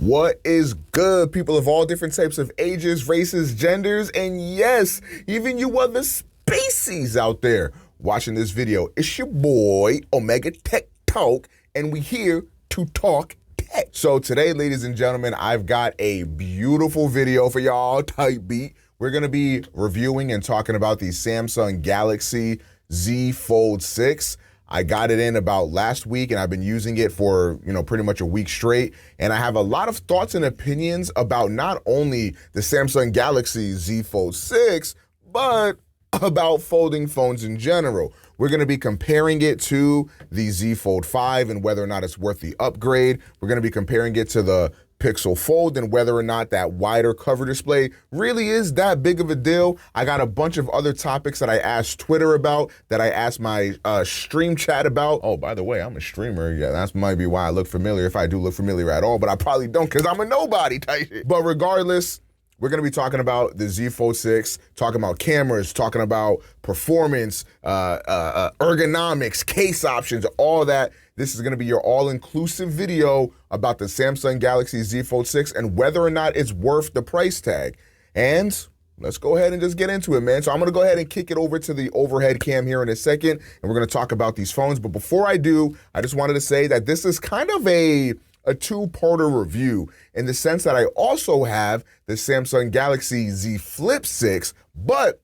What is good, people of all different types of ages, races, genders, and yes, even you other species out there watching this video. It's your boy, OmegaTechTalk, and we here to talk tech. So today, ladies and gentlemen, I've got a beautiful video for y'all, type beat. We're gonna be reviewing and talking about the Samsung Galaxy Z Fold 6. I got it in about last week and I've been using it for, pretty much a week straight. And I have a lot of thoughts and opinions about not only the Samsung Galaxy Z Fold 6, but about folding phones in general. We're gonna be comparing it to the Z Fold 5 and whether or not it's worth the upgrade. We're gonna be comparing it to the Pixel Fold and whether or not that wider cover display really is that big of a deal. I got a bunch of other topics that I asked Twitter about, that I asked my stream chat about. Oh, by the way, I'm a streamer. Yeah, that might be why I look familiar, if I do look familiar at all, but I probably don't because I'm a nobody type shit. But regardless, we're gonna be talking about the Z Fold 6, talking about cameras, talking about performance, ergonomics, case options, all that. This is gonna be your all-inclusive video about the Samsung Galaxy Z Fold 6 and whether or not it's worth the price tag. And let's go ahead and just get into it, man. So I'm gonna go ahead and kick it over to the overhead cam here in a second, and we're gonna talk about these phones. But before I do, I just wanted to say that this is kind of a two-parter review in the sense that I also have the Samsung Galaxy Z Flip 6, but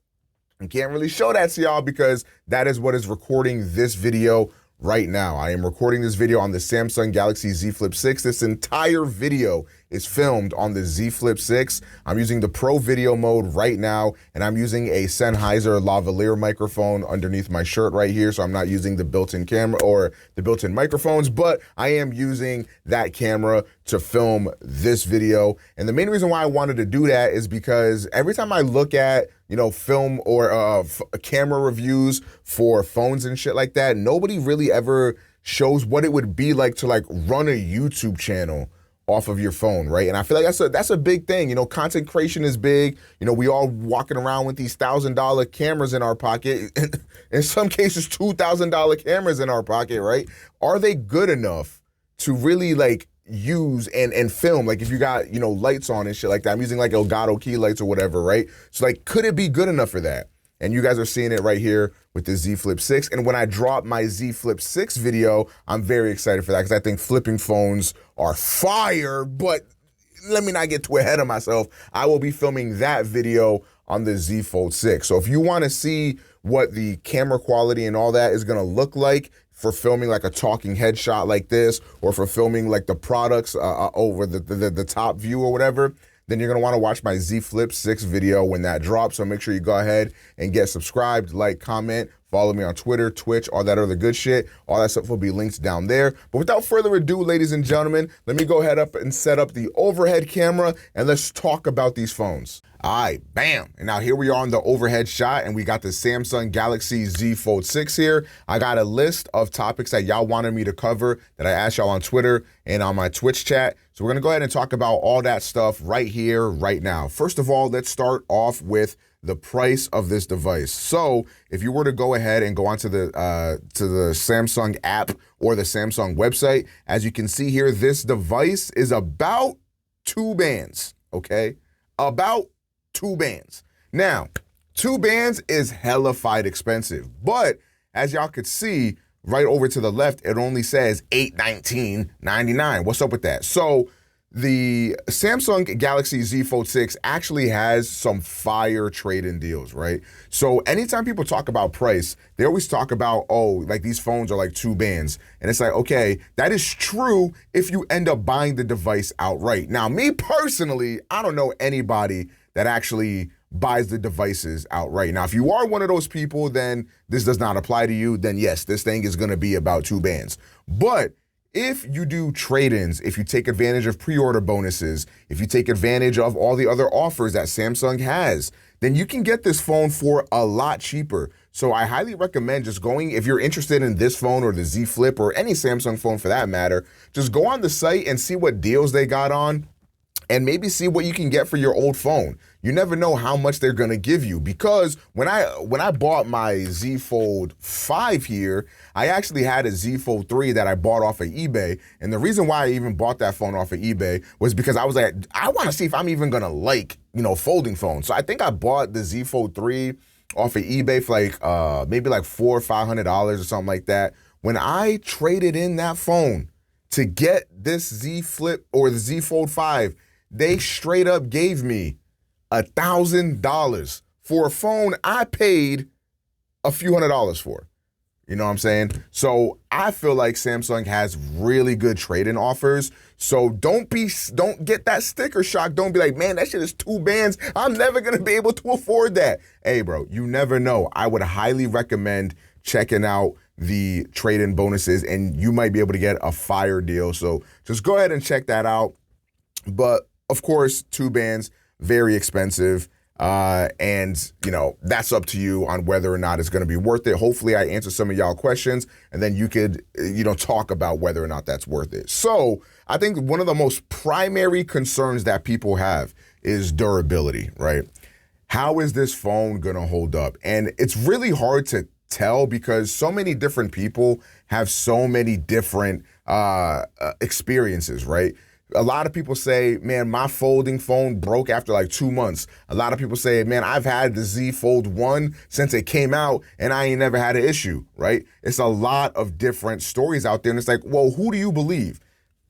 I can't really show that to y'all because that is what is recording this video right now. I am recording this video on the Samsung Galaxy Z Flip 6. This entire video is filmed on the Z Flip 6. I'm using the Pro Video mode right now, and I'm using a Sennheiser lavalier microphone underneath my shirt right here, so I'm not using the built-in camera or the built-in microphones, but I am using that camera to film this video. And the main reason why I wanted to do that is because every time I look at film or camera reviews for phones and shit like that, nobody really ever shows what it would be like to run a YouTube channel off of your phone, right? And I feel like that's a big thing. Content creation is big. We all walking around with these $1,000 cameras in our pocket. In some cases, $2,000 cameras in our pocket, right? Are they good enough to really use and film? Like if you got, lights on and shit like that. I'm using Elgato key lights or whatever, right? So could it be good enough for that? And you guys are seeing it right here with the Z Flip 6. And when I drop my Z Flip 6 video, I'm very excited for that because I think flipping phones are fire, but let me not get too ahead of myself. I will be filming that video on the Z Fold 6. So if you want to see what the camera quality and all that is going to look like for filming a talking headshot like this, or for filming the products over the top view or whatever, then you're gonna wanna watch my Z Flip 6 video when that drops. So make sure you go ahead and get subscribed, like, comment, follow me on Twitter, Twitch, all that other good shit. All that stuff will be linked down there. But without further ado, ladies and gentlemen, let me go ahead up and set up the overhead camera and let's talk about these phones. All right, bam. And now here we are on the overhead shot and we got the Samsung Galaxy Z Fold 6 here. I got a list of topics that y'all wanted me to cover that I asked y'all on Twitter and on my Twitch chat. So we're gonna go ahead and talk about all that stuff right here, right now. First of all, let's start off with the price of this device. So if you were to go ahead and go onto the Samsung app or the Samsung website, as you can see here, this device is about $2 okay? About $2. Now, $2 is hellified expensive, but as y'all could see right over to the left, it only says $819.99. What's up with that? So the Samsung Galaxy Z Fold 6 actually has some fire trade-in deals, right? So anytime people talk about price, they always talk about, these phones are $2. And it's okay, that is true if you end up buying the device outright. Now, me personally, I don't know anybody that actually buys the devices outright. Now, if you are one of those people, then this does not apply to you, then yes, this thing is gonna be about $2. But if you do trade-ins, if you take advantage of pre-order bonuses, if you take advantage of all the other offers that Samsung has, then you can get this phone for a lot cheaper. So I highly recommend just going, if you're interested in this phone or the Z Flip or any Samsung phone for that matter, just go on the site and see what deals they got on. and maybe see what you can get for your old phone. You never know how much they're gonna give you, because when I bought my Z Fold 5 here, I actually had a Z Fold 3 that I bought off of eBay. And the reason why I even bought that phone off of eBay was because I was like, I wanna see if I'm even gonna like, folding phones. So I think I bought the Z Fold 3 off of eBay for like maybe like $400 or $500 or something like that. When I traded in that phone to get this Z Flip or the Z Fold 5, they straight up gave me $1,000 for a phone I paid a few $100s for. You know what I'm saying? So I feel like Samsung has really good trade-in offers. So don't get that sticker shock. Don't be like, man, that shit is 2 bands. I'm never gonna be able to afford that. Hey, bro, you never know. I would highly recommend checking out the trade-in bonuses, and you might be able to get a fire deal. So just go ahead and check that out. But of course, 2 bands, very expensive. And that's up to you on whether or not it's going to be worth it. Hopefully I answer some of y'all questions, and then you could, talk about whether or not that's worth it. So I think one of the most primary concerns that people have is durability, right? How is this phone going to hold up? And it's really hard to tell because so many different people have so many different experiences, right? A lot of people say, man, my folding phone broke after like 2 months. A lot of people say, man, I've had the Z Fold 1 since it came out and I ain't never had an issue, right? It's a lot of different stories out there, and it's like, well, who do you believe?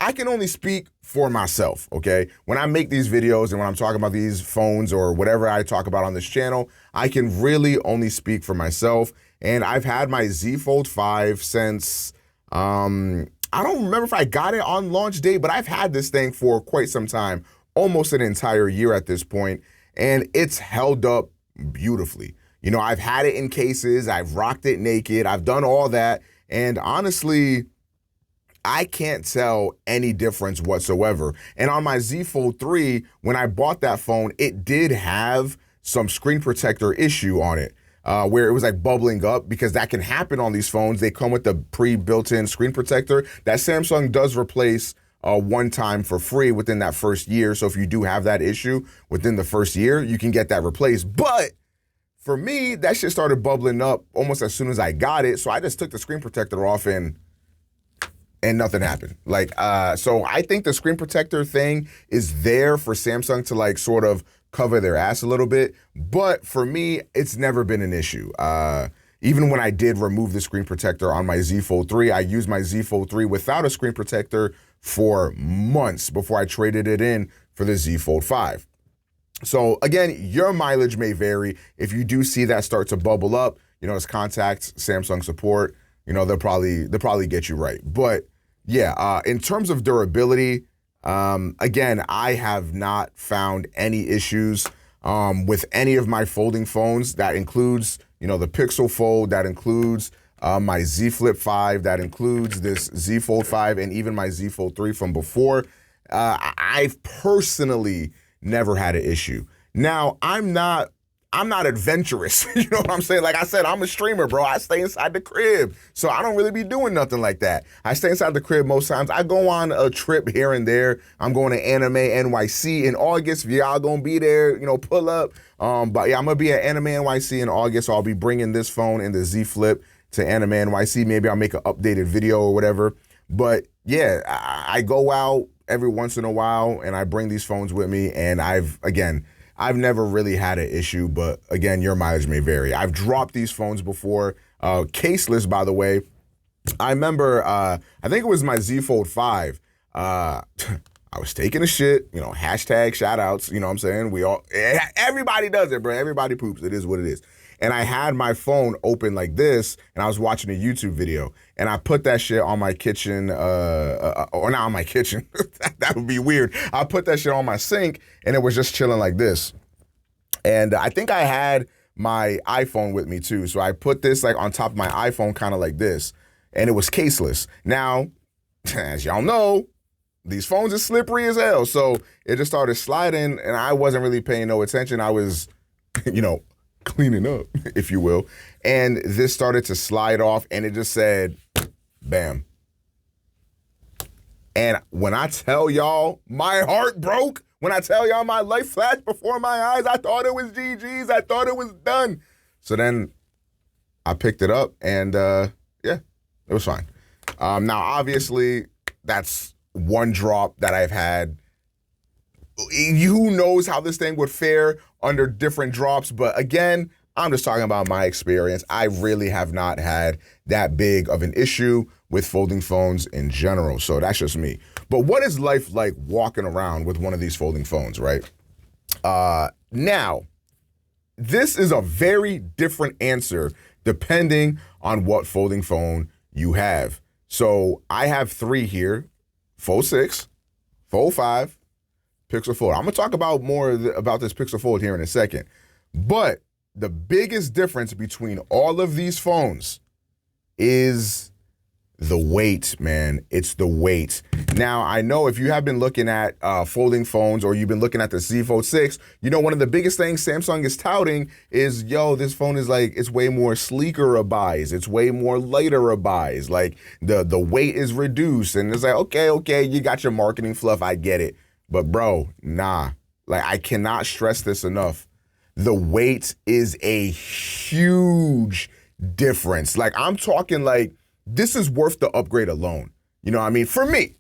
I can only speak for myself, okay? When I make these videos and when I'm talking about these phones or whatever I talk about on this channel, I can really only speak for myself. And I've had my Z Fold 5 since, I don't remember if I got it on launch day, but I've had this thing for quite some time, almost an entire year at this point, and it's held up beautifully. I've had it in cases, I've rocked it naked, I've done all that, and honestly, I can't tell any difference whatsoever. And on my Z Fold 3, when I bought that phone, it did have some screen protector issue on it. Where it was like bubbling up, because that can happen on these phones. They come with the pre-built-in screen protector that Samsung does replace one time for free within that first year. So if you do have that issue within the first year, you can get that replaced. But for me, that shit started bubbling up almost as soon as I got it. So I just took the screen protector off and nothing happened. So I think the screen protector thing is there for Samsung to like sort of cover their ass a little bit. But for me, it's never been an issue. Even when I did remove the screen protector on my Z Fold 3, I used my Z Fold 3 without a screen protector for months before I traded it in for the Z Fold 5. So again, your mileage may vary. If you do see that start to bubble up, it's contact Samsung support. They'll probably get you right. But yeah, in terms of durability, again, I have not found any issues with any of my folding phones. That includes, the Pixel Fold, that includes my Z Flip 5, that includes this Z Fold 5, and even my Z Fold 3 from before. I've personally never had an issue. Now, I'm not adventurous. You know what I'm saying? Like I said, I'm a streamer, bro. I stay inside the crib. So I don't really be doing nothing like that. I stay inside the crib most times. I go on a trip here and there. I'm going to Anime NYC in August. If y'all gonna be there, pull up. But yeah, I'm gonna be at Anime NYC in August. So I'll be bringing this phone and the Z Flip to Anime NYC. Maybe I'll make an updated video or whatever. But yeah, I go out every once in a while and I bring these phones with me, and I've never really had an issue, but again, your mileage may vary. I've dropped these phones before, caseless, by the way. I remember, I think it was my Z Fold 5. I was taking a shit, hashtag shout outs, you know what I'm saying? Everybody does it, bro. Everybody poops. It is what it is. And I had my phone open like this, and I was watching a YouTube video, and I put that shit on my kitchen, or not on my kitchen. That would be weird. I put that shit on my sink, and it was just chilling like this. And I think I had my iPhone with me too. So I put this like on top of my iPhone, kind of like this, and it was caseless. Now, as y'all know, these phones are slippery as hell. So it just started sliding, and I wasn't really paying no attention. I was, cleaning up, if you will. And this started to slide off, and it just said, bam. And when I tell y'all, my heart broke When I tell y'all my life flashed before my eyes, I thought it was GG's. I thought it was done. So then I picked it up and yeah, it was fine. Now, obviously, that's one drop that I've had. Who knows how this thing would fare under different drops, but again, I'm just talking about my experience. I really have not had that big of an issue with folding phones in general, so that's just me. But what is life like walking around with one of these folding phones, right? Now, this is a very different answer depending on what folding phone you have. So I have 3 here, Fold 6, Fold 5, Pixel Fold. I'm gonna talk about more about this Pixel Fold here in a second. But the biggest difference between all of these phones is the weight, man. It's the weight. Now, I know if you have been looking at folding phones or you've been looking at the Z Fold 6, you know one of the biggest things Samsung is touting is, yo, this phone is like, it's way more sleeker a buys. It's way more lighter a buys. Like, the weight is reduced. And it's like, okay, you got your marketing fluff, I get it. But bro, nah. Like, I cannot stress this enough. The weight is a huge difference. Like, I'm talking like, this is worth the upgrade alone. You know what I mean? For me.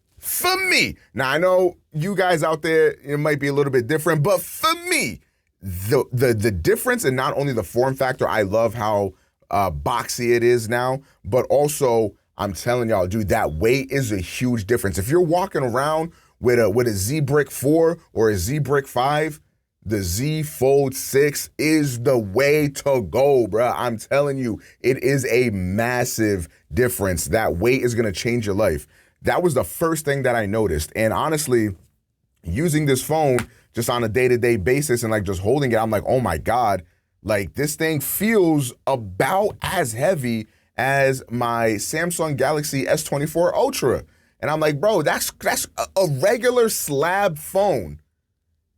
Now, I know you guys out there, it might be a little bit different, but for me, the difference in not only the form factor, I love how boxy it is now, but also, I'm telling y'all, dude, that weight is a huge difference. If you're walking around with a Z Brick 4 or a Z Brick 5, the Z Fold 6 is the way to go, bruh. I'm telling you, it is a massive difference. That weight is gonna change your life. That was the first thing that I noticed. And honestly, using this phone just on a day-to-day basis and like just holding it, I'm like, oh my God, like this thing feels about as heavy as my Samsung Galaxy S24 Ultra. And I'm like, bro, that's a regular slab phone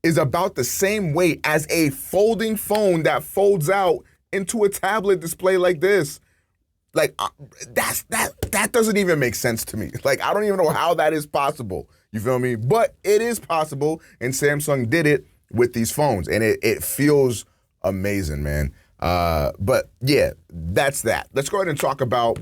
is about the same weight as a folding phone that folds out into a tablet display like this. Like, that doesn't even make sense to me. Like, I don't even know how that is possible. You feel me? But it is possible, and Samsung did it with these phones, and it feels amazing, man. But yeah, that's that. Let's go ahead and talk about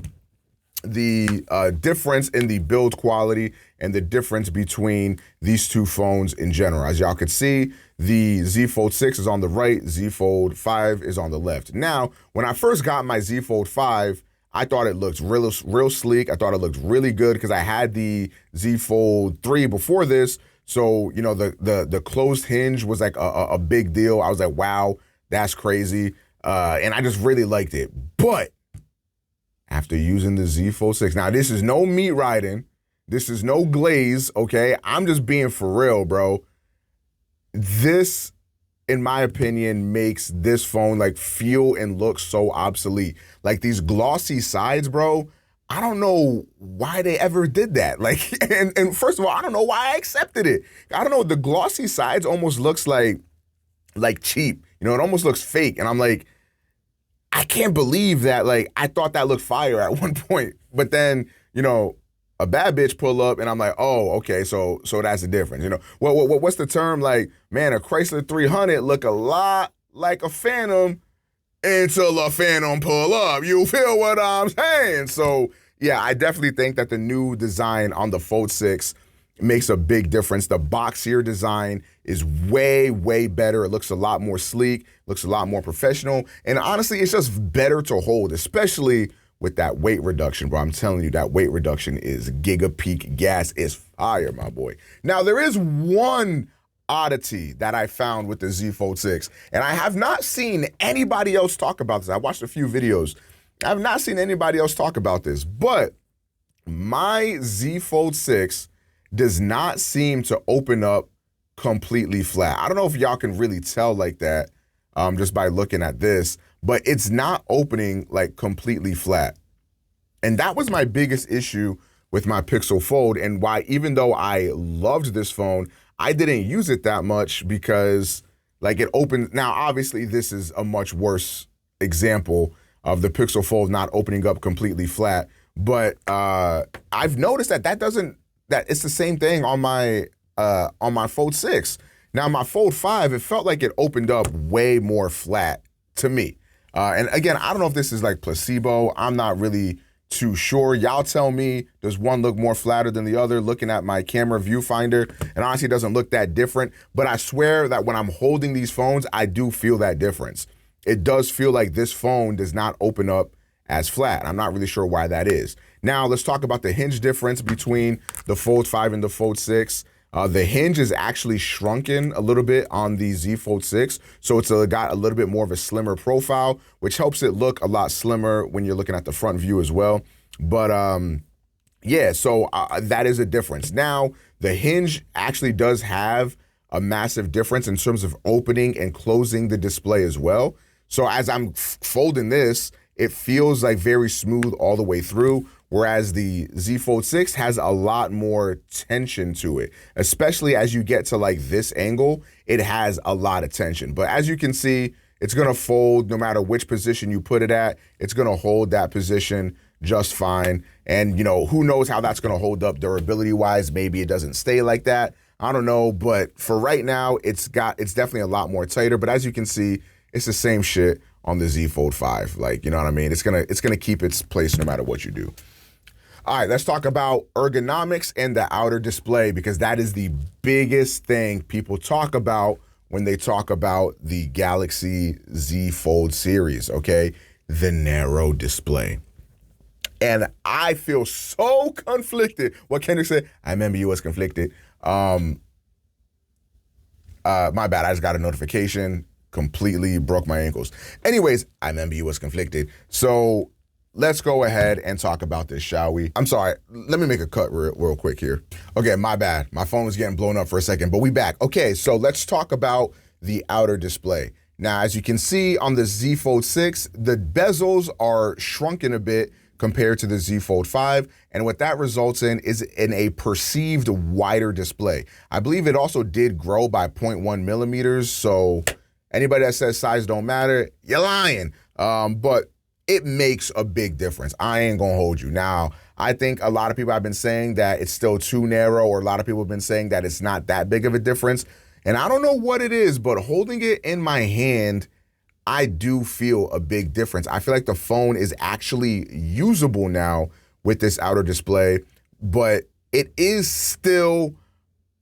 the difference in the build quality and the difference between these two phones in general. As y'all can see, the Z Fold 6 is on the right, Z Fold 5 is on the left. Now, when I first got my Z Fold 5, I thought it looked real sleek. I thought it looked really good because I had the Z Fold 3 before this. So, you know, the closed hinge was like a big deal. I was like, wow, that's crazy. And I just really liked it. But after using the Z Fold 6, now this is no meat riding. This is no glaze, okay? I'm just being for real, bro. This, in my opinion, makes this phone like feel and look so obsolete. Like these glossy sides, bro, I don't know why they ever did that. Like, and first of all, I don't know why I accepted it. I don't know, the glossy sides almost looks like cheap. You know, it almost looks fake. And I'm like, I can't believe that, like, I thought that looked fire at one point. But then, you know, a bad bitch pull up and I'm like, oh, okay, so that's the difference. You know, what's the term? Like, man, a Chrysler 300 look a lot like a Phantom until a Phantom pull up. You feel what I'm saying? So, yeah, I definitely think that the new design on the Fold 6 makes a big difference. The boxier design is way, way better. It looks a lot more sleek, looks a lot more professional. And honestly, it's just better to hold, especially with that weight reduction, bro. I'm telling you, that weight reduction is giga peak gas. Is fire, my boy. Now, there is one oddity that I found with the Z Fold 6, and I have not seen anybody else talk about this. I watched a few videos. I have not seen anybody else talk about this, but my Z Fold 6 does not seem to open up completely flat. I don't know if y'all can really tell like that just by looking at this, but it's not opening like completely flat. And that was my biggest issue with my Pixel Fold, and why, even though I loved this phone, I didn't use it that much because like it opened. Now, obviously this is a much worse example of the Pixel Fold not opening up completely flat, but I've noticed that it's the same thing on my Fold 6. Now, my Fold 5, it felt like it opened up way more flat to me. And again, I don't know if this is like placebo. I'm not really too sure. Y'all tell me, does one look more flatter than the other? Looking at my camera viewfinder, and honestly, it doesn't look that different. But I swear that when I'm holding these phones, I do feel that difference. It does feel like this phone does not open up as flat. I'm not really sure why that is. Now, let's talk about the hinge difference between the Fold 5 and the Fold 6. The hinge is actually shrunken a little bit on the Z Fold 6, so it's got a little bit more of a slimmer profile, which helps it look a lot slimmer when you're looking at the front view as well. But yeah, so that is a difference. Now, the hinge actually does have a massive difference in terms of opening and closing the display as well. So as I'm folding this, it feels like very smooth all the way through, whereas the Z Fold 6 has a lot more tension to it, especially as you get to like this angle, it has a lot of tension. But as you can see, it's gonna fold no matter which position you put it at, it's gonna hold that position just fine. And you know, who knows how that's gonna hold up durability wise, maybe it doesn't stay like that. I don't know, but for right now, it's definitely a lot more tighter, but as you can see, it's the same shit on the Z Fold 5. Like, you know what I mean? It's gonna keep its place no matter what you do. All right, let's talk about ergonomics and the outer display, because that is the biggest thing people talk about when they talk about the Galaxy Z Fold series, okay? The narrow display. And I feel so conflicted. What Kendrick said, I remember you was conflicted. My bad, I just got a notification, completely broke my ankles. Anyways, I remember you was conflicted. So let's go ahead and talk about this, shall we? I'm sorry, let me make a cut real quick here. Okay, my bad. My phone was getting blown up for a second, but we back. Okay, so let's talk about the outer display. Now, as you can see on the Z Fold 6, the bezels are shrunken a bit compared to the Z Fold 5, and what that results in is in a perceived wider display. I believe it also did grow by 0.1 millimeters, so anybody that says size don't matter, you're lying. But it makes a big difference. I ain't gonna hold you. Now, I think a lot of people have been saying that it's still too narrow, or a lot of people have been saying that it's not that big of a difference. And I don't know what it is, but holding it in my hand, I do feel a big difference. I feel like the phone is actually usable now with this outer display, but it is still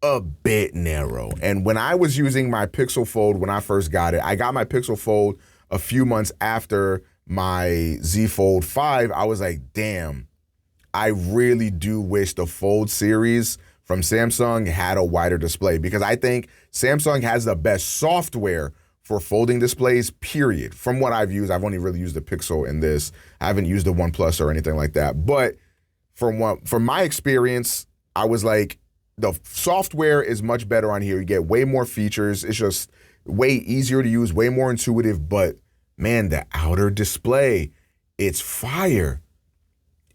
a bit narrow. And when I was using my Pixel Fold when I first got it, I got my Pixel Fold a few months after my Z Fold 5, I was like, damn, I really do wish the Fold series from Samsung had a wider display, because I think Samsung has the best software for folding displays, period. From what I've used, I've only really used the Pixel in this. I haven't used the OnePlus or anything like that. But from my experience, I was like, the software is much better on here. You get way more features. It's just way easier to use, way more intuitive. But man, the outer display, it's fire.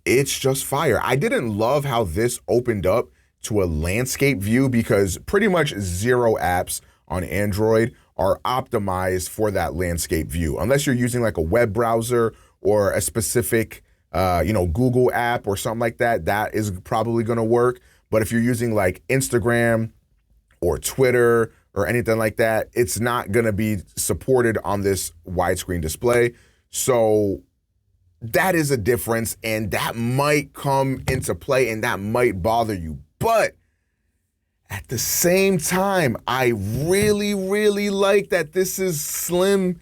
It's just fire. I didn't love how this opened up to a landscape view, because pretty much zero apps on Android are optimized for that landscape view. Unless you're using like a web browser or a specific, Google app or something like that, that is probably gonna work. But if you're using like Instagram or Twitter or anything like that, it's not gonna be supported on this widescreen display. So that is a difference, and that might come into play and that might bother you. But at the same time, I really, really like that this is slim.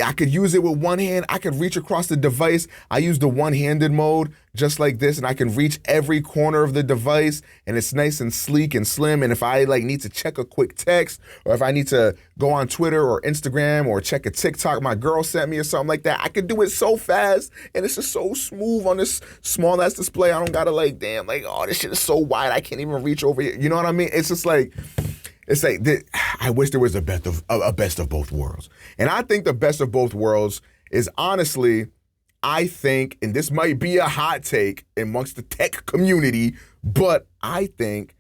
I could use it with one hand. I could reach across the device. I use the one-handed mode just like this, and I can reach every corner of the device, and it's nice and sleek and slim. And if I need to check a quick text, or if I need to go on Twitter or Instagram or check a TikTok my girl sent me or something like that, I could do it so fast, and it's just so smooth on this small ass display. I don't gotta oh, this shit is so wide, I can't even reach over here. You know what I mean? It's just like, I wish there was a best of both worlds. And I think the best of both worlds is, honestly, I think, and this might be a hot take amongst the tech community, but I think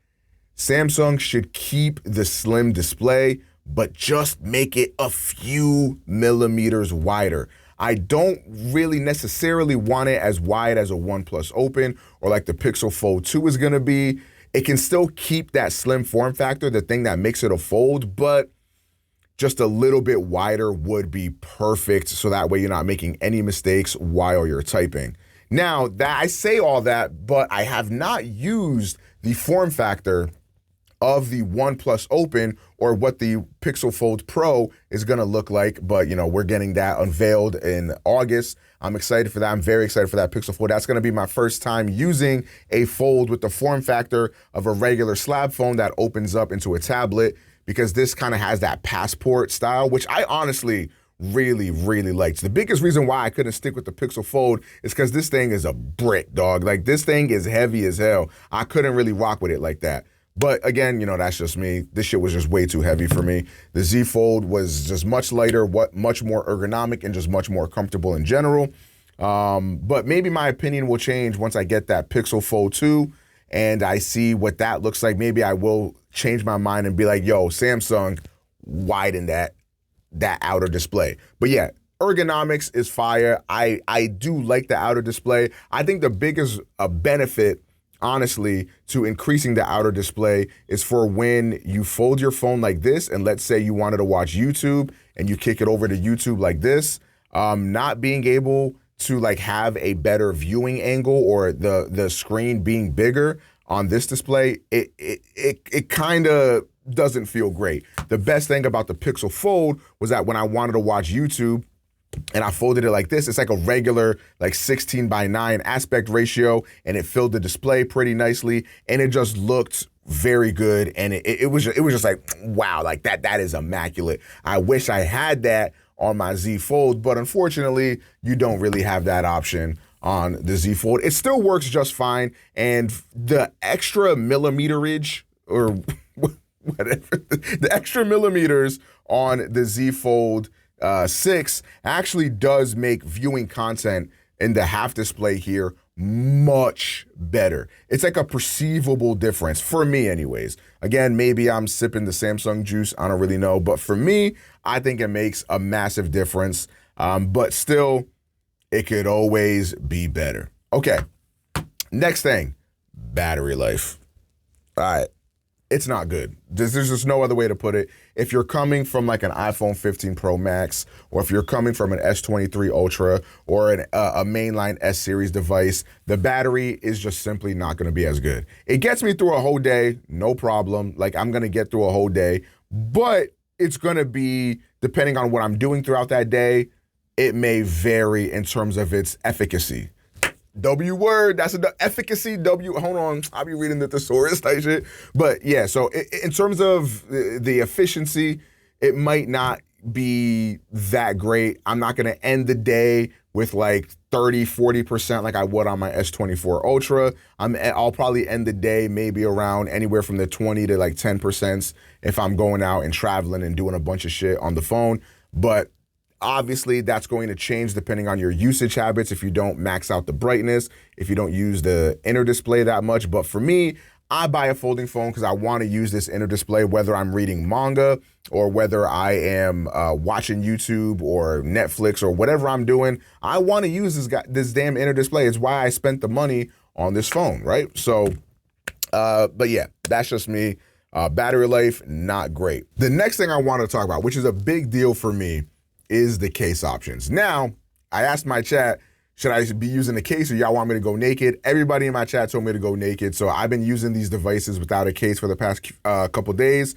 Samsung should keep the slim display, but just make it a few millimeters wider. I don't really necessarily want it as wide as a OnePlus Open or like the Pixel Fold 2 is gonna be. It can still keep that slim form factor, the thing that makes it a fold, but just a little bit wider would be perfect, so that way you're not making any mistakes while you're typing. Now, that I say all that, but I have not used the form factor of the OnePlus Open or what the Pixel Fold Pro is going to look like, but we're getting that unveiled in August. I'm excited for that. I'm very excited for that Pixel Fold. That's going to be my first time using a fold with the form factor of a regular slab phone that opens up into a tablet, because this kind of has that passport style, which I honestly really, really liked. The biggest reason why I couldn't stick with the Pixel Fold is because this thing is a brick, dog. Like, this thing is heavy as hell. I couldn't really rock with it like that. But again, that's just me. This shit was just way too heavy for me. The Z Fold was just much lighter, much more ergonomic, and just much more comfortable in general. But maybe my opinion will change once I get that Pixel Fold 2 and I see what that looks like. Maybe I will change my mind and be like, yo, Samsung, widen that outer display. But yeah, ergonomics is fire. I do like the outer display. I think the biggest benefit, honestly, to increasing the outer display is for when you fold your phone like this, and let's say you wanted to watch YouTube and you kick it over to YouTube like this, not being able to like have a better viewing angle or the screen being bigger on this display, it kind of doesn't feel great. The best thing about the Pixel Fold was that when I wanted to watch YouTube and I folded it like this, it's like a regular like 16:9 aspect ratio, and it filled the display pretty nicely, and it just looked very good. And it was just like, wow, like that is immaculate. I wish I had that on my Z Fold, but unfortunately, you don't really have that option on the Z Fold. It still works just fine, and the extra millimeterage or whatever, the extra millimeters on the Z Fold 6 actually does make viewing content in the half display here much better. It's like a perceivable difference for me anyways. Again, maybe I'm sipping the Samsung juice, I don't really know, but for me, I think it makes a massive difference. But still, it could always be better. Okay, next thing, battery life. All right. It's not good. There's just no other way to put it. If you're coming from like an iPhone 15 Pro Max, or if you're coming from an S23 Ultra or a mainline S series device, the battery is just simply not going to be as good. It gets me through a whole day, no problem. Like, I'm going to get through a whole day, but it's going to be, depending on what I'm doing throughout that day, it may vary in terms of its efficacy. W word, that's the efficacy, W, hold on, I'll be reading the thesaurus type shit. But yeah, so in terms of the efficiency, it might not be that great. I'm not gonna end the day with like 30-40% like I would on my S24 Ultra. I'll probably end the day maybe around anywhere from the 20 to like 10% if I'm going out and traveling and doing a bunch of shit on the phone. But obviously, that's going to change depending on your usage habits, if you don't max out the brightness, if you don't use the inner display that much. But for me, I buy a folding phone because I want to use this inner display, whether I'm reading manga or whether I am watching YouTube or Netflix or whatever I'm doing. I want to use this damn inner display. It's why I spent the money on this phone, right? So, but yeah, that's just me. Battery life, not great. The next thing I want to talk about, which is a big deal for me, is the case options. Now, I asked my chat, should I be using the case or y'all want me to go naked? Everybody in my chat told me to go naked, so I've been using these devices without a case for the past couple days.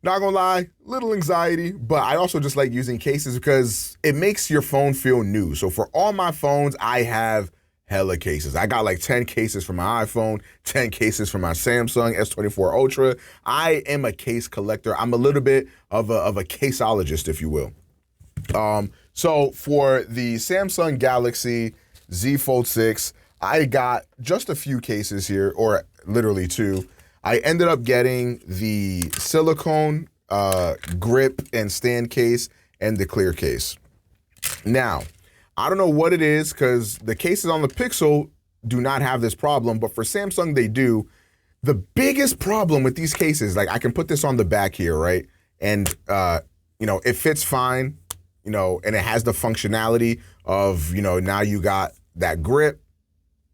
Not gonna lie, little anxiety, but I also just like using cases because it makes your phone feel new. So for all my phones, I have hella cases. I got like 10 cases for my iPhone, 10 cases for my Samsung S24 Ultra. I am a case collector. I'm a little bit of a caseologist, if you will. So for the Samsung Galaxy Z Fold 6, I got just a few cases here, or literally two. I ended up getting the silicone grip and stand case and the clear case. Now, I don't know what it is because the cases on the Pixel do not have this problem, but for Samsung, they do. The biggest problem with these cases, like I can put this on the back here, right? And, it fits fine. And it has the functionality of, now you got that grip,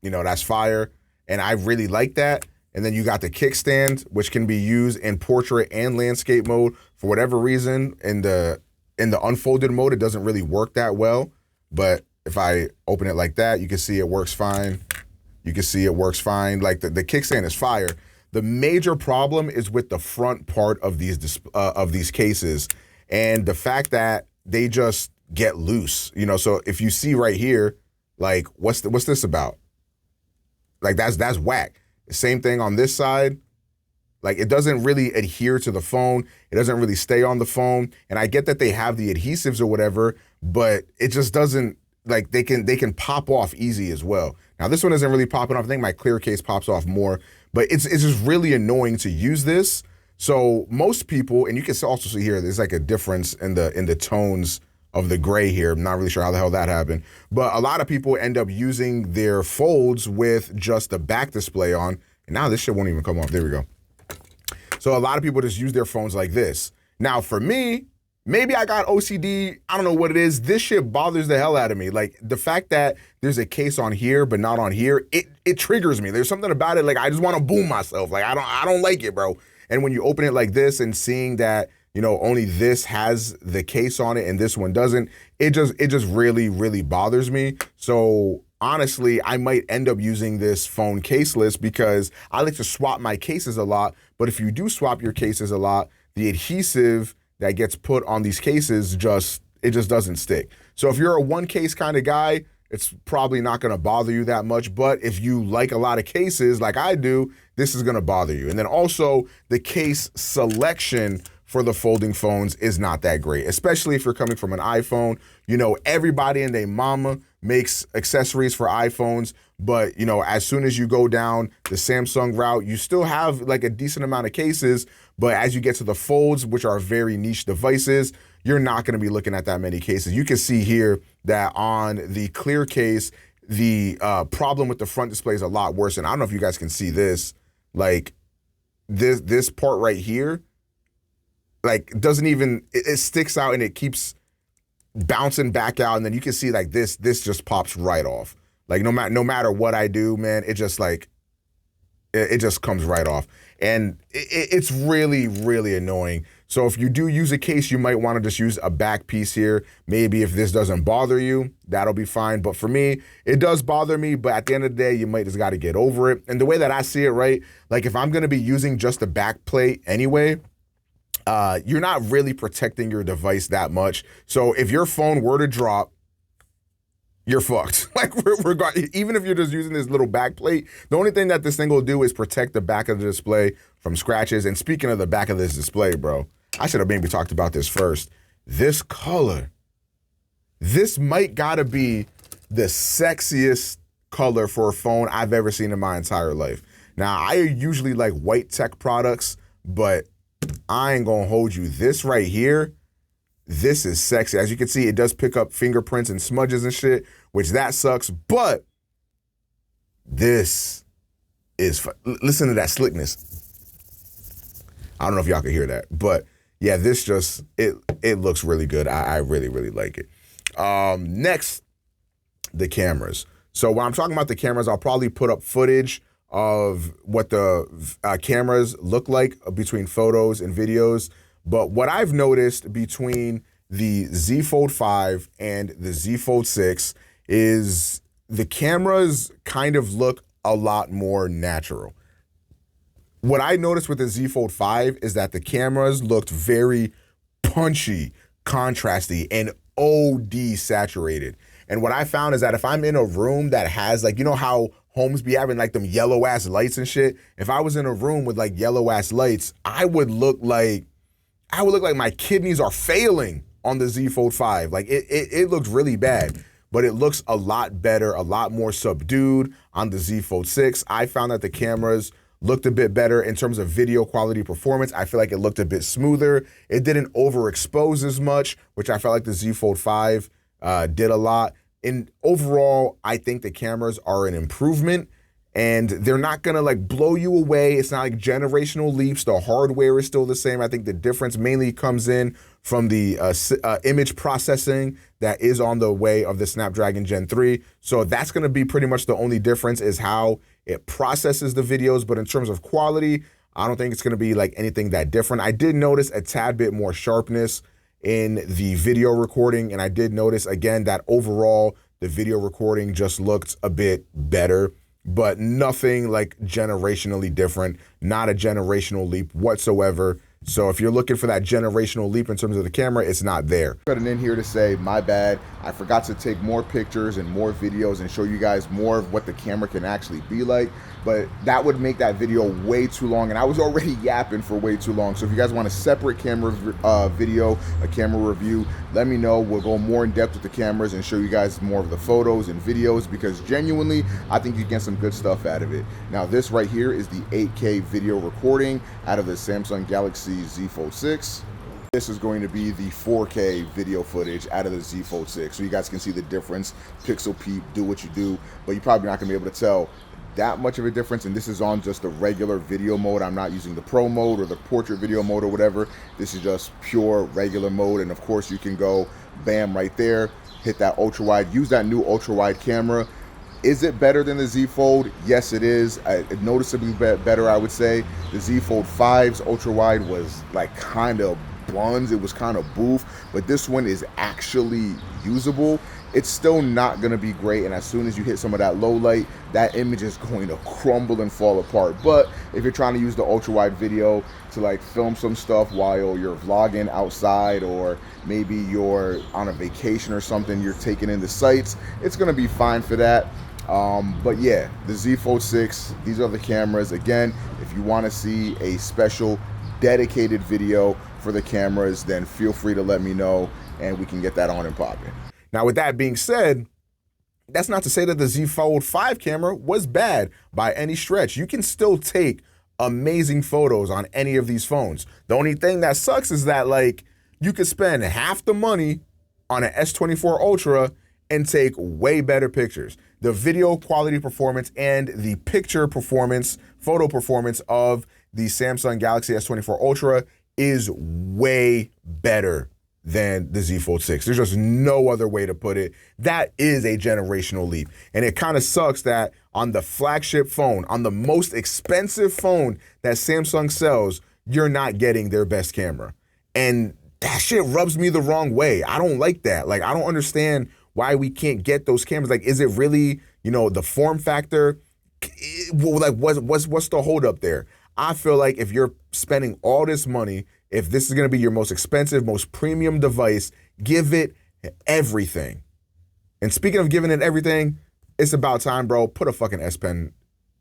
that's fire. And I really like that. And then you got the kickstand, which can be used in portrait and landscape mode. For whatever reason, in the unfolded mode, it doesn't really work that well. But if I open it like that, you can see it works fine. You can see it works fine. Like the kickstand is fire. The major problem is with the front part of these cases, and the fact that they just get loose. You know, so if you see right here, like what's this about? Like that's whack. Same thing on this side. Like it doesn't really adhere to the phone. It doesn't really stay on the phone. And I get that they have the adhesives or whatever, but it just doesn't, like they can pop off easy as well. Now this one isn't really popping off. I think my clear case pops off more, but it's just really annoying to use this. So most people, and you can also see here, there's like a difference in the tones of the gray here. I'm not really sure how the hell that happened, but a lot of people end up using their folds with just the back display on. And now this shit won't even come off. There we go. So a lot of people just use their phones like this. Now for me, maybe I got OCD. I don't know what it is. This shit bothers the hell out of me. Like the fact that there's a case on here but not on here, it triggers me. There's something about it. Like I just want to boom myself. Like I don't like it, bro. And when you open it like this and seeing that, you know, only this has the case on it and this one doesn't, it just really, really bothers me. So honestly, I might end up using this phone caseless because I like to swap my cases a lot. But if you do swap your cases a lot, the adhesive that gets put on these cases just doesn't stick. So if you're a one case kind of guy, it's probably not going to bother you that much. But if you like a lot of cases like I do, this is going to bother you. And then also the case selection for the folding phones is not that great, especially if you're coming from an iPhone. You know, everybody and their mama makes accessories for iPhones, but you know, as soon as you go down the Samsung route, you still have like a decent amount of cases, but as you get to the folds, which are very niche devices, you're not gonna be looking at that many cases. You can see here that on the clear case, the problem with the front display is a lot worse, and I don't know if you guys can see this, like this part right here, like doesn't even, it sticks out and it keeps bouncing back out, and then you can see like this just pops right off. Like no matter what I do, man, it just like it just comes right off, and it's really, really annoying. So if you do use a case, you might want to just use a back piece here. Maybe if this doesn't bother you, that'll be fine. But for me, it does bother me, but at the end of the day, you might just got to get over it. And the way that I see it, right, like if I'm going to be using just the back plate anyway, you're not really protecting your device that much. So if your phone were to drop, you're fucked. Like, even if you're just using this little back plate, the only thing that this thing will do is protect the back of the display from scratches. And speaking of the back of this display, bro, I should have maybe talked about this first. This color, this might gotta be the sexiest color for a phone I've ever seen in my entire life. Now, I usually like white tech products, but I ain't gonna hold you. This right here, this is sexy. As you can see, it does pick up fingerprints and smudges and shit, which that sucks, but this is, listen to that slickness. I don't know if y'all can hear that, but yeah, this just, it looks really good. I really, really like it. Next, the cameras. So when I'm talking about the cameras, I'll probably put up footage of what the cameras look like between photos and videos. But what I've noticed between the Z Fold 5 and the Z Fold 6 is the cameras kind of look a lot more natural. What I noticed with the Z Fold 5 is that the cameras looked very punchy, contrasty, and OD saturated. And what I found is that if I'm in a room that has, like, you know how homes be having like them yellow ass lights and shit? If I was in a room with like yellow ass lights, I would look like my kidneys are failing on the Z Fold 5. Like it looks really bad, but it looks a lot better, a lot more subdued on the Z Fold 6. I found that the cameras looked a bit better in terms of video quality performance. I feel like it looked a bit smoother. It didn't overexpose as much, which I felt like the Z Fold 5 did a lot. And overall, I think the cameras are an improvement. and they're not gonna like blow you away. It's not like generational leaps. The hardware is still the same. I think the difference mainly comes in from the image processing that is on the way of the Snapdragon Gen 3. So that's gonna be pretty much the only difference, is how it processes the videos. But in terms of quality, I don't think it's gonna be like anything that different. I did notice a tad bit more sharpness in the video recording, and I did notice again that overall the video recording just looked a bit better, but nothing like generationally different, not a generational leap whatsoever. So if you're looking for that generational leap in terms of the camera, it's not there. Cutting in here to say, my bad, I forgot to take more pictures and more videos and show you guys more of what the camera can actually be like, but that would make that video way too long, and I was already yapping for way too long. So if you guys want a separate camera video, a camera review, let me know. We'll go more in depth with the cameras and show you guys more of the photos and videos, because genuinely, I think you get some good stuff out of it. Now this right here is the 8K video recording out of the Samsung Galaxy Z Fold 6. This is going to be the 4K video footage out of the Z Fold 6. So you guys can see the difference. Pixel peep, do what you do, but you're probably not gonna be able to tell that much of a difference. And this is on just the regular video mode. I'm not using the pro mode or the portrait video mode or whatever. This is just pure regular mode. And of course you can go bam right there, hit that ultra wide, use that new ultra wide camera. Is it better than the Z Fold? Yes, it is. Noticeably better, I would say. The Z Fold 5's ultra wide was like kind of buns. It was kind of boof, but this one is actually usable. It's still not going to be great, and as soon as you hit some of that low light, that image is going to crumble and fall apart. But if you're trying to use the ultra wide video to like film some stuff while you're vlogging outside, or maybe you're on a vacation or something, you're taking in the sights, it's going to be fine for that. But yeah, the Z Fold 6, these are the cameras. Again, if you want to see a special dedicated video for the cameras, then feel free to let me know and we can get that on and popping. Now with that being said, that's not to say that the Z Fold 5 camera was bad by any stretch. You can still take amazing photos on any of these phones. The only thing that sucks is that like you could spend half the money on an S24 Ultra and take way better pictures. The video quality performance and the picture performance, photo performance of the Samsung Galaxy S24 Ultra is way better than the Z Fold 6. There's just no other way to put it. That is a generational leap. And it kind of sucks that on the flagship phone, on the most expensive phone that Samsung sells, you're not getting their best camera. And that shit rubs me the wrong way. I don't like that. Like, I don't understand why we can't get those cameras. Like, is it really, you know, the form factor? Like, what's the hold up there? I feel like if you're spending all this money, if this is gonna be your most expensive, most premium device, give it everything. And speaking of giving it everything, it's about time, bro. Put a fucking S Pen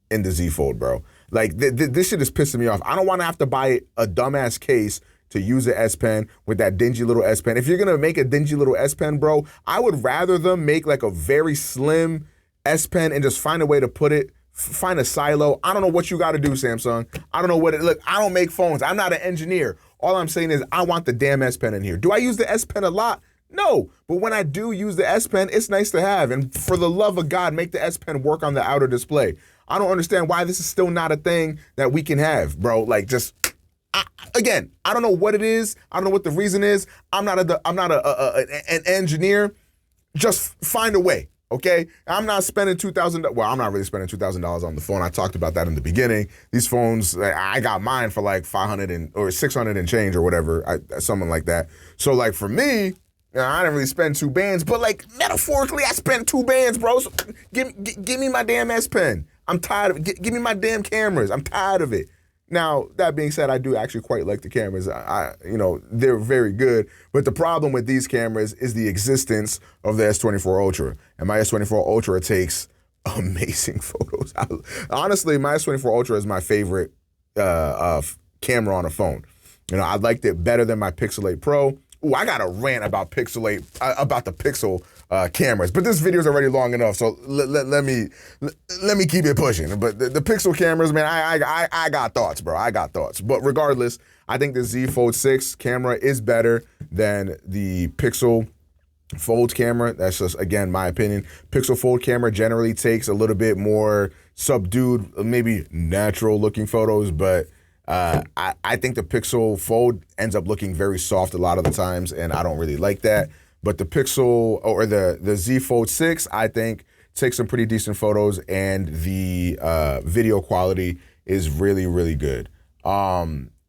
in the Z Fold, bro. Like, this shit is pissing me off. I don't wanna have to buy a dumbass case to use the S Pen with that dingy little S Pen. If you're gonna make a dingy little S Pen, bro, I would rather them make like a very slim S Pen and just find a way to put it, find a silo. I don't know what you gotta do, Samsung. I don't know what look, I don't make phones. I'm not an engineer. All I'm saying is I want the damn S Pen in here. Do I use the S Pen a lot? No, but when I do use the S Pen, it's nice to have. And for the love of God, make the S Pen work on the outer display. I don't understand why this is still not a thing that we can have, bro. Like, just, again, I don't know what it is. I don't know what the reason is. I'm not an engineer. Just find a way. Okay, I'm not spending $2,000. Well, I'm not really spending $2,000 on the phone. I talked about that in the beginning. These phones, I got mine for like 500 or 600 and change or whatever, something like that. So like for me, I didn't really spend $2 but like metaphorically, I spent $2, bro. So give me my damn S Pen. I'm tired of it. Give me my damn cameras. I'm tired of it. Now, that being said, I do actually quite like the cameras. You know, they're very good. But the problem with these cameras is the existence of the S24 Ultra. And my S24 Ultra takes amazing photos. Honestly, my S24 Ultra is my favorite camera on a phone. You know, I liked it better than my Pixel 8 Pro. Ooh, I got a rant about Pixel 8, about the Pixel cameras, but this video is already long enough, so let me keep it pushing. But the Pixel cameras, man, I got thoughts, bro. I got thoughts. But regardless, I think the Z Fold 6 camera is better than the Pixel Fold camera. That's just, again, my opinion. Pixel Fold camera generally takes a little bit more subdued, maybe natural looking photos, but I think the Pixel Fold ends up looking very soft a lot of the times, and I don't really like that. But the Pixel or the Z Fold 6, I think, takes some pretty decent photos, and the video quality is really, really good.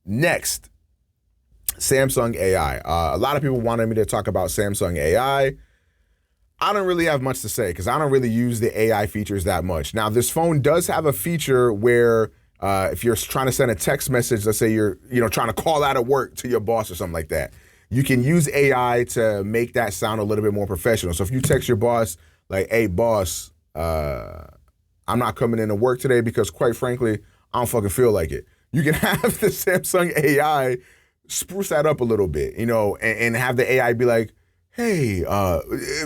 Next, Samsung AI. A lot of people wanted me to talk about Samsung AI. I don't really have much to say because I don't really use the AI features that much. Now, this phone does have a feature where if you're trying to send a text message, let's say you're trying to call out of work to your boss or something like that, you can use AI to make that sound a little bit more professional. So if you text your boss like, "Hey, boss, I'm not coming into work today because, quite frankly, I don't fucking feel like it," you can have the Samsung AI spruce that up a little bit, and have the AI be like, "Hey,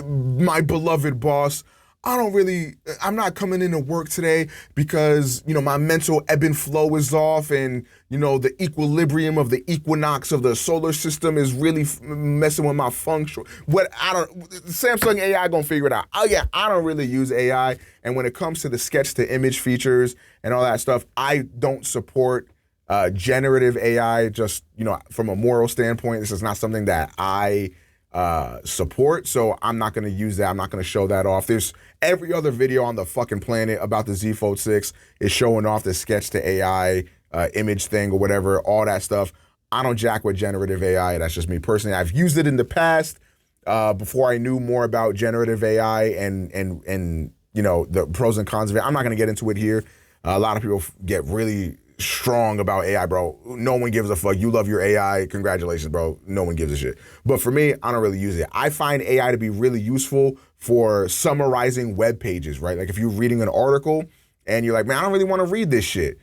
my beloved boss, I'm not coming into work today because, my mental ebb and flow is off, and, the equilibrium of the equinox of the solar system is really messing with my function." Samsung AI gonna figure it out. Oh yeah, I don't really use AI. And when it comes to the sketch to image features and all that stuff, I don't support generative AI, just, from a moral standpoint. This is not something that I support, so I'm not going to use that. I'm not going to show that off. There's every other video on the fucking planet about the Z Fold 6 is showing off the sketch to AI image thing or whatever, all that stuff. I don't jack with generative AI. That's just me personally. I've used it in the past before I knew more about generative AI and the pros and cons of it. I'm not going to get into it here. A lot of people get really strong about AI, bro. No one gives a fuck. You love your AI. Congratulations, bro. No one gives a shit. But for me, I don't really use it. I find AI to be really useful for summarizing web pages, right? Like if you're reading an article and you're like, "Man, I don't really want to read this shit,"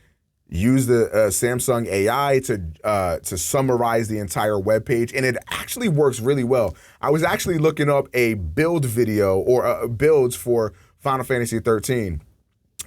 use the Samsung AI to summarize the entire web page, and it actually works really well. I was actually looking up a build video or builds for Final Fantasy 13.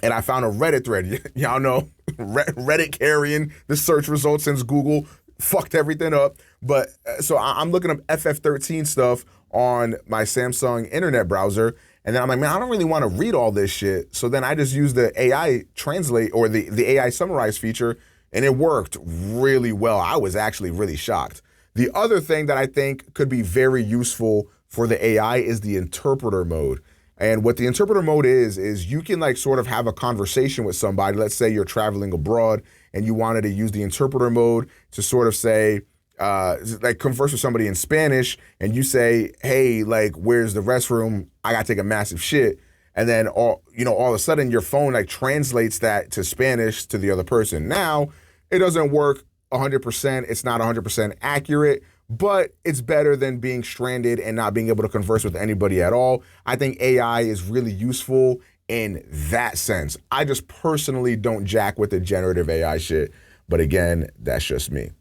And I found a Reddit thread. Y'all know Reddit carrying the search results since Google fucked everything up. But so I'm looking up FF13 stuff on my Samsung internet browser. And then I'm like, man, I don't really want to read all this shit. So then I just use the AI translate or the AI summarize feature, and it worked really well. I was actually really shocked. The other thing that I think could be very useful for the AI is the interpreter mode. And what the interpreter mode is you can like sort of have a conversation with somebody. Let's say you're traveling abroad and you wanted to use the interpreter mode to sort of say, like converse with somebody in Spanish, and you say, "Hey, like, where's the restroom? I gotta take a massive shit." And then all of a sudden your phone like translates that to Spanish to the other person. Now, it doesn't work 100%. It's not 100% accurate, but it's better than being stranded and not being able to converse with anybody at all. I think AI is really useful in that sense. I just personally don't jack with the generative AI shit, but again, that's just me.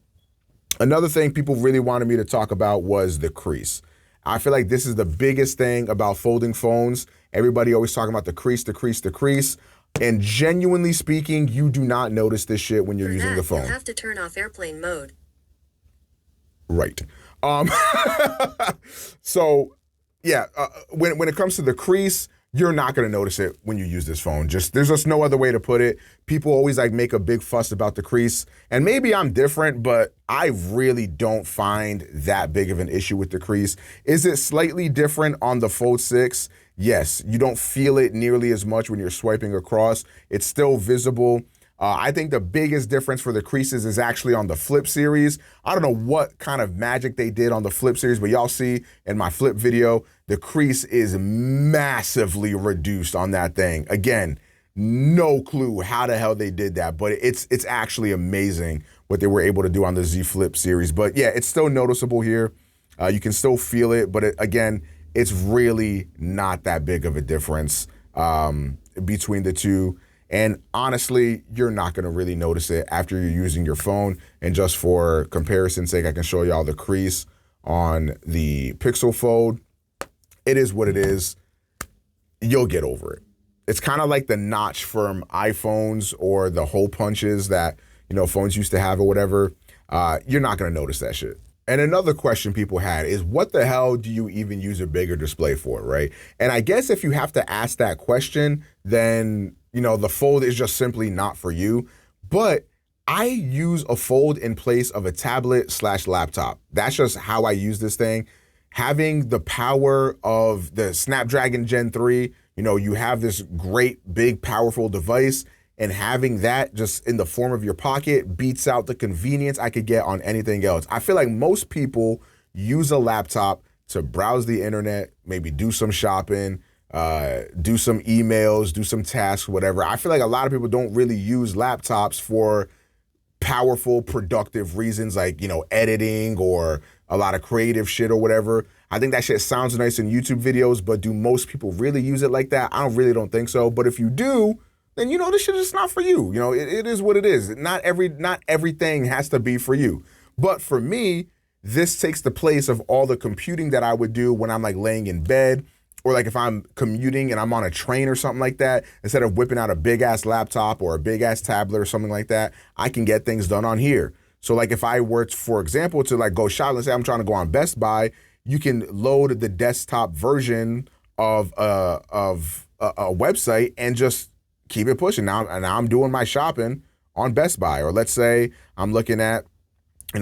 Another thing people really wanted me to talk about was the crease. I feel like this is the biggest thing about folding phones. Everybody always talking about the crease, the crease, the crease. And genuinely speaking, you do not notice this shit when you're using the phone. You have to turn off airplane mode. Right. So, yeah, when it comes to the crease, you're not going to notice it when you use this phone. There's just no other way to put it. People always like make a big fuss about the crease. And maybe I'm different, but I really don't find that big of an issue with the crease. Is it slightly different on the Fold 6? Yes. You don't feel it nearly as much when you're swiping across. It's still visible. I think the biggest difference for the creases is actually on the Flip series. I don't know what kind of magic they did on the Flip series, but y'all see in my Flip video, the crease is massively reduced on that thing. Again, no clue how the hell they did that, but it's actually amazing what they were able to do on the Z Flip series. But yeah, it's still noticeable here. You can still feel it, but again, it's really not that big of a difference between the two. And honestly, you're not going to really notice it after you're using your phone. And just for comparison's sake, I can show y'all the crease on the Pixel Fold. It is what it is. You'll get over it. It's kind of like the notch from iPhones or the hole punches that, phones used to have or whatever. You're not going to notice that shit. And another question people had is, what the hell do you even use a bigger display for, right? And I guess if you have to ask that question, then the fold is just simply not for you. But I use a fold in place of a tablet/laptop. That's just how I use this thing. Having the power of the Snapdragon Gen 3, you have this great, big, powerful device, and having that just in the form of your pocket beats out the convenience I could get on anything else. I feel like most people use a laptop to browse the internet, maybe do some shopping, do some emails, do some tasks, whatever. I feel like a lot of people don't really use laptops for powerful, productive reasons like, editing or a lot of creative shit or whatever. I think that shit sounds nice in YouTube videos, but do most people really use it like that? I really don't think so. But if you do, then this shit is not for you. It is what it is. Not everything has to be for you. But for me, this takes the place of all the computing that I would do when I'm like laying in bed, or like if I'm commuting and I'm on a train or something like that. Instead of whipping out a big ass laptop or a big ass tablet or something like that, I can get things done on here. So like if I were, for example, to like go shop, let's say I'm trying to go on Best Buy, you can load the desktop version of a website and just keep it pushing. Now I'm doing my shopping on Best Buy. Or let's say I'm looking at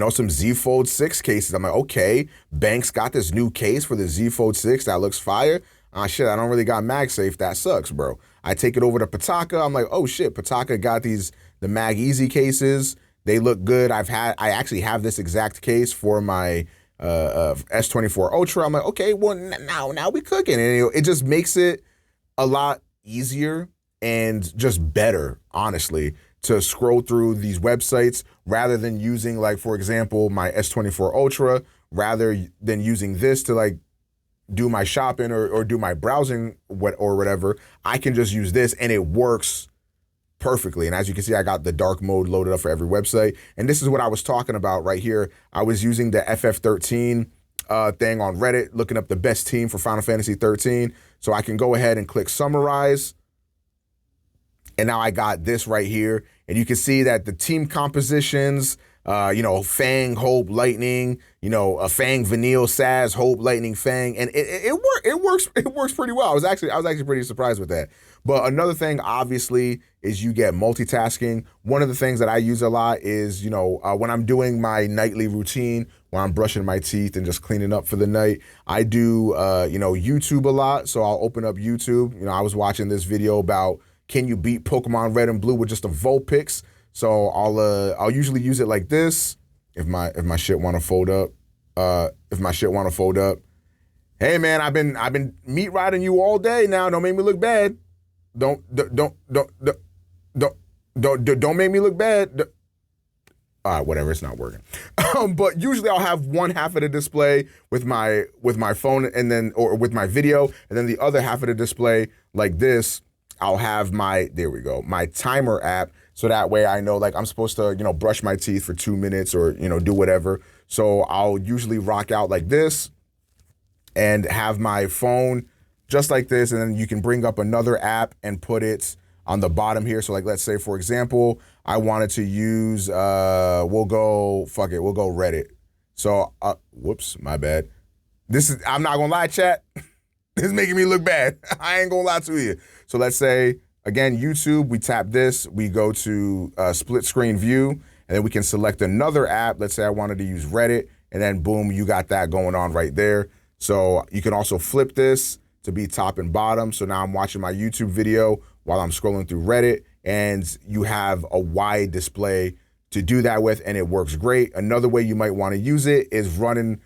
some Z Fold 6 cases. I'm like, okay, Banks got this new case for the Z Fold 6 that looks fire. Shit, I don't really got MagSafe. That sucks, bro. I take it over to Pataka. I'm like, oh shit, Pataka got the Mag Easy cases. They look good. I actually have this exact case for my S24 Ultra. I'm like, okay, well now we cooking. And it just makes it a lot easier and just better, honestly, to scroll through these websites rather than using, like, for example, my S24 Ultra, rather than using this to like do my shopping or do my browsing or whatever. I can just use this and it works perfectly. And as you can see, I got the dark mode loaded up for every website. And this is what I was talking about right here. I was using the FF13 thing on Reddit, looking up the best team for Final Fantasy 13. So I can go ahead and click summarize. And now I got this right here. And you can see that the team compositions, Fang, Hope, Lightning, a Fang, Vanille, Saz, Hope, Lightning, Fang. And it works pretty well. I was actually pretty surprised with that. But another thing, obviously, is you get multitasking. One of the things that I use a lot is, when I'm doing my nightly routine, when I'm brushing my teeth and just cleaning up for the night, I do, YouTube a lot. So I'll open up YouTube. I was watching this video about, can you beat Pokemon Red and Blue with just a Vulpix? So I'll usually use it like this. If my shit want to fold up, hey man, I've been meat riding you all day now. Don't make me look bad. Don't make me look bad. All right, whatever, it's not working. But usually I'll have one half of the display with my phone or with my video, and then the other half of the display like this. I'll have my timer app, so that way I know like I'm supposed to, brush my teeth for 2 minutes or, do whatever. So I'll usually rock out like this and have my phone just like this. And then you can bring up another app and put it on the bottom here. So like, let's say, for example, I wanted to use, we'll go Reddit. So, whoops, my bad. I'm not gonna lie, chat. This is making me look bad. I ain't gonna lie to you. So let's say, again, YouTube, we tap this, we go to split screen view, and then we can select another app. Let's say I wanted to use Reddit, and then boom, you got that going on right there. So you can also flip this to be top and bottom. So now I'm watching my YouTube video while I'm scrolling through Reddit, and you have a wide display to do that with, and it works great. Another way you might want to use it is running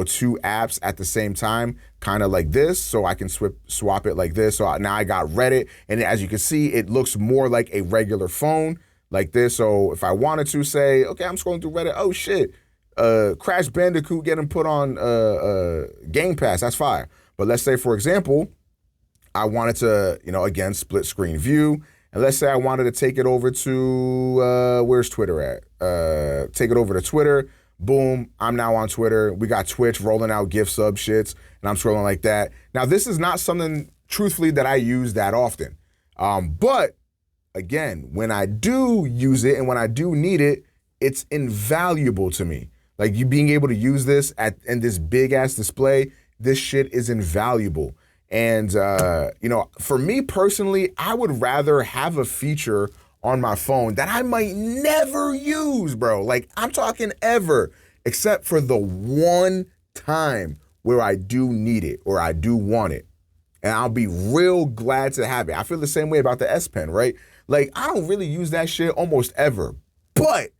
two apps at the same time, kind of like this. So I can swap it like this. So now I got Reddit. And as you can see, it looks more like a regular phone like this. So if I wanted to say, okay, I'm scrolling through Reddit. Oh shit, Crash Bandicoot getting put on Game Pass. That's fire. But let's say, for example, I wanted to, again, split screen view. And let's say I wanted to take it over to, where's Twitter at? Take it over to Twitter. Boom, I'm now on Twitter. We got Twitch rolling out gift sub shits, and I'm scrolling like that. Now, this is not something, truthfully, that I use that often. But, again, when I do use it and when I do need it, it's invaluable to me. Like, you being able to use this in this big-ass display, this shit is invaluable. And, for me personally, I would rather have a feature on my phone that I might never use, bro. Like, I'm talking ever, except for the one time where I do need it or I do want it. And I'll be real glad to have it. I feel the same way about the S Pen, right? Like, I don't really use that shit almost ever. But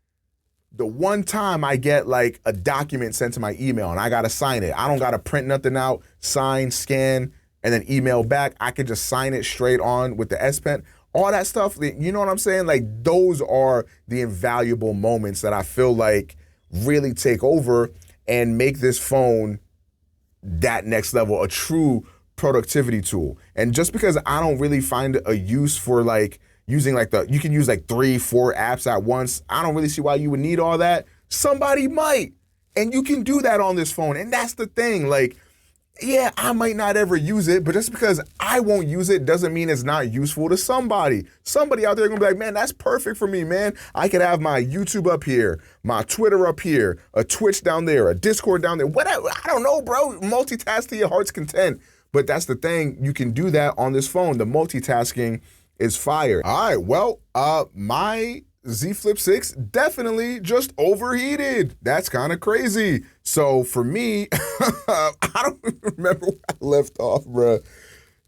the one time I get like a document sent to my email and I gotta sign it, I don't gotta print nothing out, sign, scan, and then email back. I could just sign it straight on with the S Pen. All that stuff, you know what I'm saying? Like, those are the invaluable moments that I feel like really take over and make this phone that next level, a true productivity tool. And just because I don't really find a use for like using like you can use like 3-4 apps at once, I don't really see why you would need all that. Somebody might. And you can do that on this phone. And that's the thing. Like, yeah, I might not ever use it, but just because I won't use it doesn't mean it's not useful to somebody. Somebody out there gonna be like, man, that's perfect for me, man. I could have my YouTube up here, my Twitter up here, a Twitch down there, a Discord down there, whatever. I don't know, bro. Multitask to your heart's content. But that's the thing. You can do that on this phone. The multitasking is fire. All right, well, my Z Flip 6 definitely just overheated. That's kind of crazy. So for me, I don't remember where I left off, bro.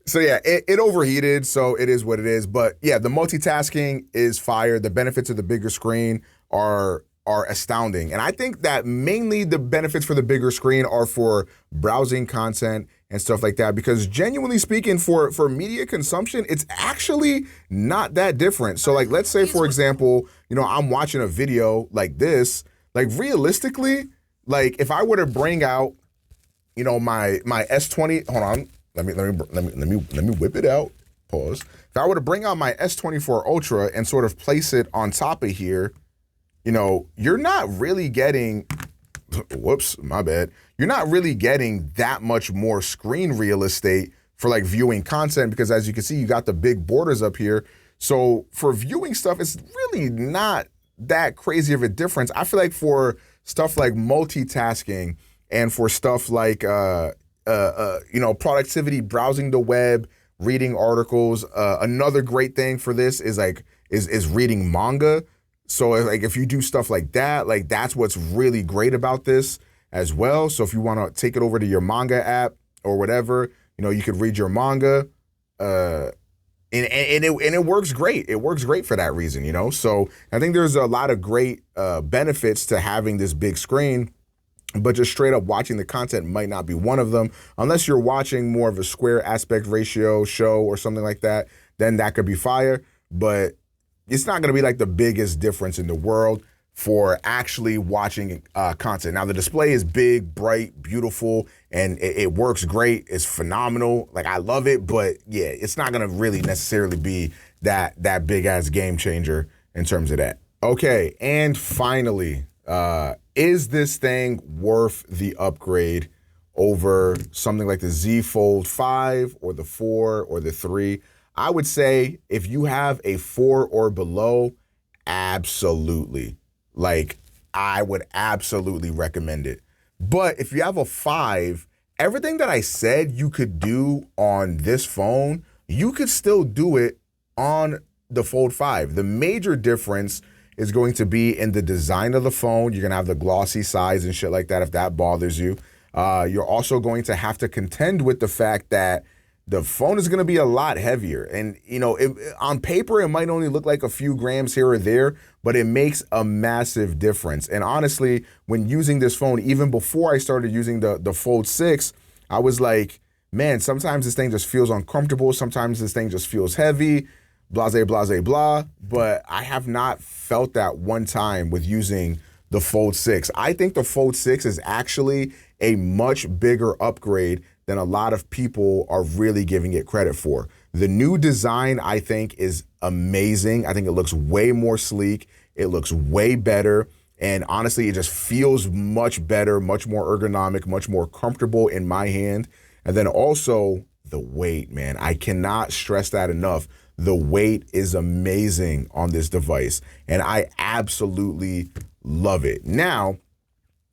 So yeah, it overheated, so it is what it is. But yeah, the multitasking is fire. The benefits of the bigger screen are astounding. And I think that mainly the benefits for the bigger screen are for browsing content and stuff like that, because genuinely speaking, for media consumption, it's actually not that different. So like, let's say, for example, I'm watching a video like this, like realistically, like if I were to bring out, my S20, hold on, let me whip it out, pause. If I were to bring out my S24 Ultra and sort of place it on top of here, you're not really getting, whoops, my bad. You're not really getting that much more screen real estate for like viewing content, because as you can see, you got the big borders up here. So for viewing stuff, it's really not that crazy of a difference. I feel like for stuff like multitasking and for stuff like, productivity, browsing the web, reading articles, another great thing for this is reading manga. So like if you do stuff like that, like that's what's really great about this as well. So if you want to take it over to your manga app or whatever, you could read your manga, and it works great. It works great for that reason, So I think there's a lot of great benefits to having this big screen, but just straight up watching the content might not be one of them. Unless you're watching more of a square aspect ratio show or something like that, then that could be fire. But it's not going to be like the biggest difference in the world for actually watching content. Now, the display is big, bright, beautiful, and it works great. It's phenomenal. Like, I love it, but yeah, it's not going to really necessarily be that big-ass game changer in terms of that. Okay, and finally, is this thing worth the upgrade over something like the Z Fold 5 or the 4 or the 3? I would say if you have a 4 or below, absolutely. Like, I would absolutely recommend it. But if you have a 5, everything that I said you could do on this phone, you could still do it on the Fold 5. The major difference is going to be in the design of the phone. You're going to have the glossy sides and shit like that if that bothers you. You're also going to have to contend with the fact that the phone is going to be a lot heavier. And, on paper, it might only look like a few grams here or there, but it makes a massive difference. And honestly, when using this phone, even before I started using the Fold 6, I was like, man, sometimes this thing just feels uncomfortable. Sometimes this thing just feels heavy, blase, blase, blah. But I have not felt that one time with using the Fold 6. I think the Fold 6 is actually a much bigger upgrade than a lot of people are really giving it credit for. The new design, I think, is amazing. I think it looks way more sleek. It looks way better. And honestly, it just feels much better, much more ergonomic, much more comfortable in my hand. And then also the weight, man. I cannot stress that enough. The weight is amazing on this device, and I absolutely love it. Now,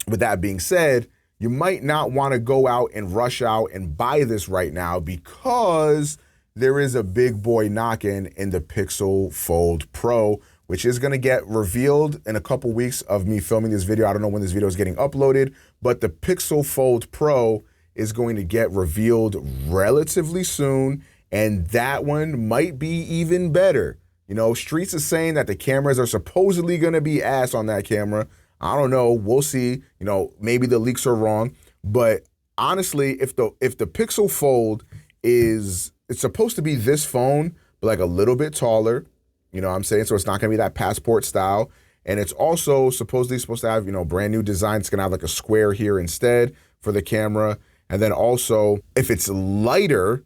with that being said, you might not want to go out and rush out and buy this right now because there is a big boy knocking in the Pixel Fold Pro, which is going to get revealed in a couple weeks of me filming this video. I don't know when this video is getting uploaded, but the Pixel Fold Pro is going to get revealed relatively soon, and that one might be even better. You know, Streets is saying that the cameras are supposedly going to be ass on that camera. I don't know. We'll see. You know, maybe the leaks are wrong. But honestly, if the Pixel Fold it's supposed to be this phone, but like a little bit taller, you know what I'm saying? So it's not going to be that Passport style. And it's also supposedly supposed to have, you know, brand new design. It's going to have like a square here instead for the camera. And then also, if it's lighter,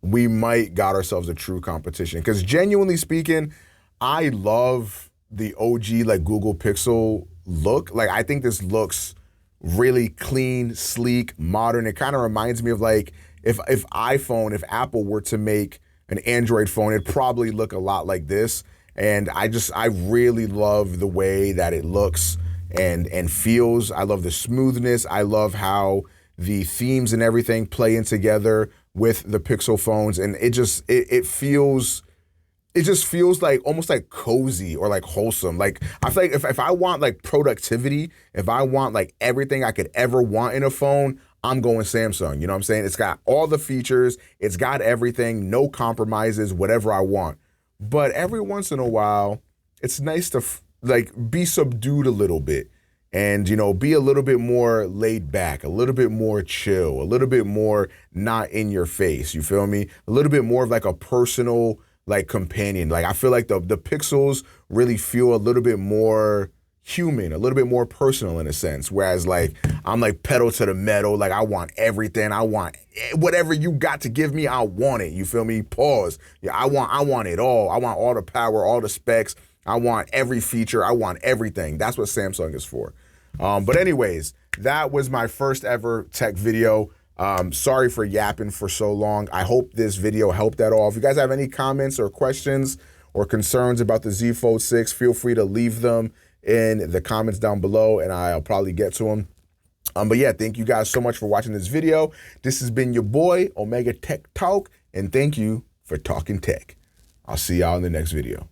we might got ourselves a true competition. Because genuinely speaking, I love the OG like Google Pixel look. Like, I think this looks really clean, sleek, modern. It kind of reminds me of like if Apple were to make an Android phone, it'd probably look a lot like this. And I really love the way that it looks and feels. I love the smoothness. I love how the themes and everything play in together with the Pixel phones, and it just feels like almost like cozy or like wholesome. Like, I feel like if I want like productivity, if I want like everything I could ever want in a phone, I'm going Samsung. You know what I'm saying? It's got all the features, it's got everything, no compromises, whatever I want. But every once in a while, it's nice to like be subdued a little bit. And, you know, be a little bit more laid back, a little bit more chill, a little bit more not in your face, you feel me? A little bit more of like a personal, like, companion. Like, I feel like the Pixels really feel a little bit more human, a little bit more personal in a sense. Whereas, like, I'm like pedal to the metal, like, I want everything. I want whatever you got to give me, I want it, you feel me? Pause. Yeah, I want it all. I want all the power, all the specs. I want every feature. I want everything. That's what Samsung is for. But anyways, that was my first ever tech video. Sorry for yapping for so long. I hope this video helped at all. If you guys have any comments or questions or concerns about the Z Fold 6, feel free to leave them in the comments down below and I'll probably get to them. But yeah, thank you guys so much for watching this video. This has been your boy, Omega Tech Talk, and thank you for talking tech. I'll see y'all in the next video.